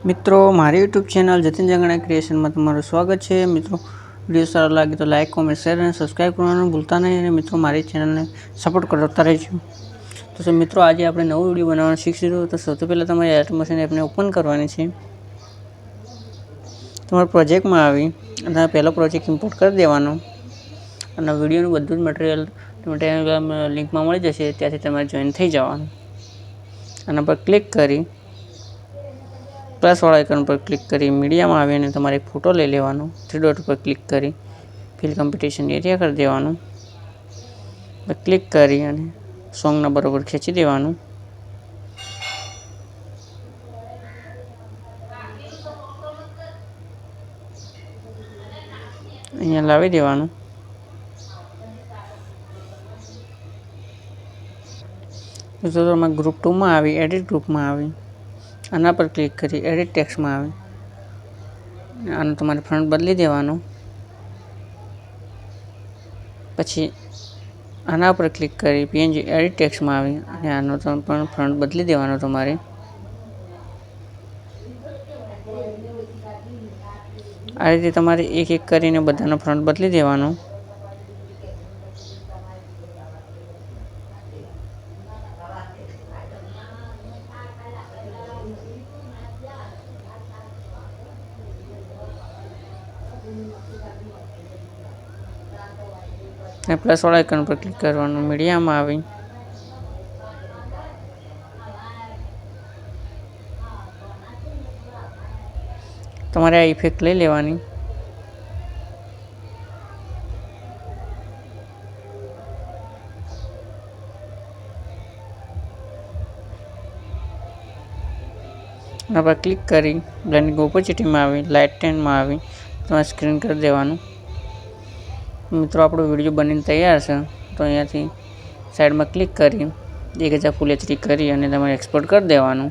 મિત્રો મારી YouTube channel Jatin જંગણા ક્રિએશનમાં તમારું સ્વાગત છે। મિત્રો વિડીયો સારો લાગે તો લાઇક કોમેન્ટ શેર અને સબસ્ક્રાઈબ કરવાનું ભૂલતા નહીં અને મિત્રો મારી ચેનલને સપોર્ટ કરતા રહેજો। તો મિત્રો આજે આપણે નવો વિડીયો બનાવવાનું શીખીશું। તો સૌથી પહેલાં તમારે એરટેલ મશીન એપને ઓપન કરવાની છે। તમારા પ્રોજેક્ટમાં આવી અને પહેલો પ્રોજેક્ટ ઇમ્પોર્ટ કરી દેવાનો અને વિડીયોનું બધું જ મટીરિયલ ટેલિગ્રામ લિંકમાં મળી જશે, ત્યાંથી તમારે જોઈન થઈ જવાનું। આના પર ક્લિક કરી પ્લસવાળા આઇકન પર ક્લિક કરી મીડિયામાં આવીને તમારે એક ફોટો લઈ લેવાનો। થ્રી ડોટ પર ક્લિક કરી ફિલ કોમ્પિટિશન એરિયા કરી દેવાનું। ક્લિક કરી અને સોંગના બરોબર ખેંચી દેવાનું। અહીંયા લાવી દેવાનું। તો તમે ગ્રુપ 2માં આવી એડિટ ગ્રુપમાં આવી આના પર ક્લિક કરી એડિટ ટેક્સ્ટમાં આવી આનો તમારે ફ્રન્ટ બદલી દેવાનો। પછી આના પર ક્લિક કરી પીએનજી એડિટ ટેક્સ્ટમાં આવી અને આનો પણ ફ્રન્ટ બદલી દેવાનો તમારે। આ રીતે તમારે એક એક કરીને બધાનો ફ્રન્ટ બદલી દેવાનો। પ્લસવાળા આઇકન પર ક્લિક કરવાનું, મીડિયામાં આવી તમારે આ ઇફેક્ટ લઈ લેવાની। આના પર ક્લિક કરી બ્લેન્ડિંગ ઓપોર્ચ્યુનિટીમાં આવી લાઇટ 10માં આવી તમારે સ્ક્રીન કરી દેવાનું। મિત્રો આપણો વિડીયો બનીને તૈયાર છે, તો અહીંયાથી સાઈડમાં ક્લિક કરી 1000 ફૂલ HD કરી અને તમારે એક્સપોર્ટ કરી દેવાનું।